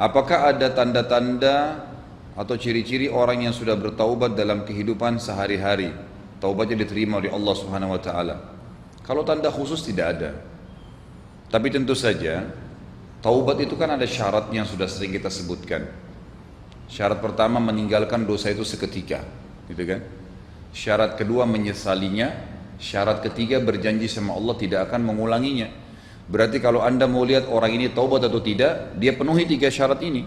Apakah ada tanda-tanda atau ciri-ciri orang yang sudah bertaubat dalam kehidupan sehari-hari? Taubatnya diterima oleh Allah Subhanahu wa taala. Kalau tanda khusus tidak ada. Tapi tentu saja taubat itu kan ada syaratnya yang sudah sering kita sebutkan. Syarat pertama meninggalkan dosa itu seketika, gitu kan? Syarat kedua menyesalinya, syarat ketiga berjanji sama Allah tidak akan mengulanginya. Berarti kalau Anda mau lihat orang ini taubat atau tidak, dia penuhi tiga syarat ini.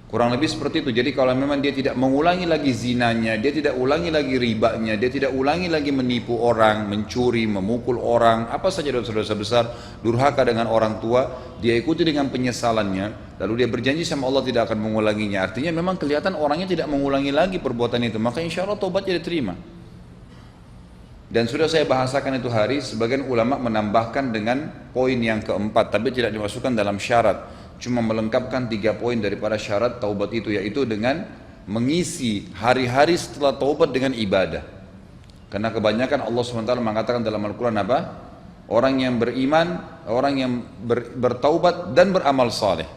Kurang lebih seperti itu. Jadi kalau memang dia tidak mengulangi lagi zinanya, dia tidak ulangi lagi ribanya, dia tidak ulangi lagi menipu orang, mencuri, memukul orang, apa saja dosa-dosa besar, durhaka dengan orang tua, dia ikuti dengan penyesalannya, lalu dia berjanji sama Allah tidak akan mengulanginya. Artinya memang kelihatan orangnya tidak mengulangi lagi perbuatan itu, maka insya Allah taubatnya diterima. Dan sudah saya bahasakan itu hari, sebagian ulama menambahkan dengan poin yang keempat, tapi tidak dimasukkan dalam syarat. Cuma melengkapkan 3 poin daripada syarat taubat itu, yaitu dengan mengisi hari-hari setelah taubat dengan ibadah. Karena kebanyakan Allah SWT mengatakan dalam Al-Quran apa? Orang yang beriman, orang yang bertaubat dan beramal saleh.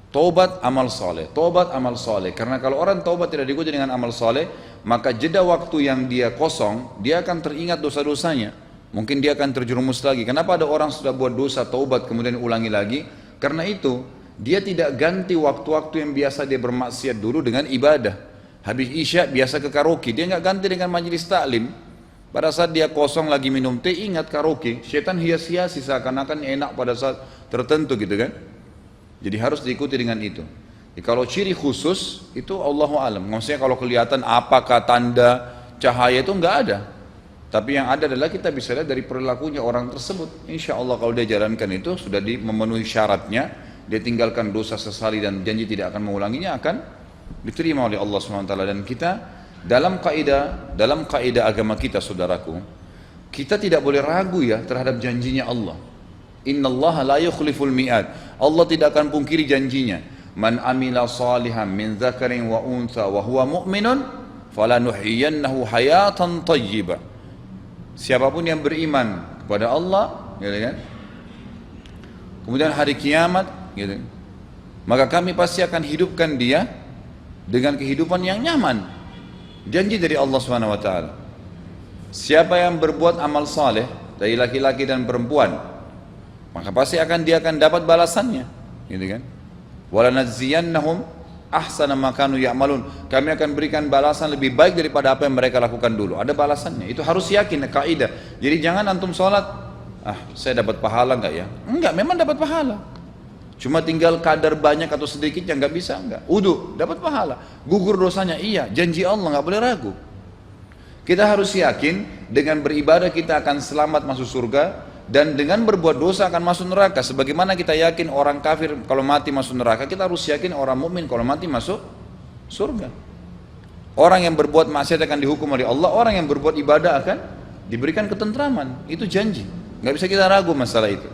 Taubat, amal saleh, taubat, amal saleh. Karena kalau orang taubat tidak diikuti dengan amal saleh, maka jeda waktu yang dia kosong, dia akan teringat dosa-dosanya. Mungkin dia akan terjerumus lagi. Kenapa ada orang sudah buat dosa, taubat, kemudian ulangi lagi? Karena itu, dia tidak ganti waktu-waktu yang biasa dia bermaksiat dulu dengan ibadah. Habis isya biasa ke karaoke, dia nggak ganti dengan majelis taklim. Pada saat dia kosong lagi minum teh, ingat karaoke. Syaitan hias-hiasi seakan-akan enak pada saat tertentu gitu kan. Jadi harus diikuti dengan itu. Jadi kalau ciri khusus, itu Allahu alam. Maksudnya kalau kelihatan apakah tanda cahaya itu nggak ada. Tapi yang ada adalah kita bisa lihat dari perilakunya orang tersebut. Insya Allah kalau dia jalankan itu sudah memenuhi syaratnya, dia tinggalkan dosa, sesali dan janji tidak akan mengulanginya, akan diterima oleh Allah SWT. Dan kita dalam kaidah agama kita, saudaraku, kita tidak boleh ragu ya terhadap janjinya Allah. Innallaha la yukhliful mi'ad. Allah tidak akan pungkiri janjinya. Man amila salihan min dzakarin wa untha wa huwa mu'minun falanuhyiyannahu hayatan thayyibah. Siapapun yang beriman kepada Allah, gitu kan? Kemudian hari kiamat, gitu, maka kami pasti akan hidupkan dia dengan kehidupan yang nyaman. Janji dari Allah Subhanahu wa taala. Siapa yang berbuat amal saleh dari laki-laki dan perempuan, maka pasti dia akan dapat balasannya, gitu kan? Walanadziyannahum ahsana ma kanu ya'malun. Kami akan berikan balasan lebih baik daripada apa yang mereka lakukan dulu. Ada balasannya. Itu harus yakin, kaidah. Jadi jangan antum sholat, saya dapat pahala enggak ya? Enggak, memang dapat pahala. Cuma tinggal kadar banyak atau sedikitnya enggak bisa, enggak. Wudu, dapat pahala. Gugur dosanya, iya. Janji Allah, enggak boleh ragu. Kita harus yakin dengan beribadah kita akan selamat masuk surga, dan dengan berbuat dosa akan masuk neraka. Sebagaimana kita yakin orang kafir kalau mati masuk neraka, kita harus yakin orang mukmin kalau mati masuk surga. Orang yang berbuat maksiat akan dihukum oleh Allah, orang yang berbuat ibadah akan diberikan ketentraman. Itu janji, nggak bisa kita ragu masalah itu.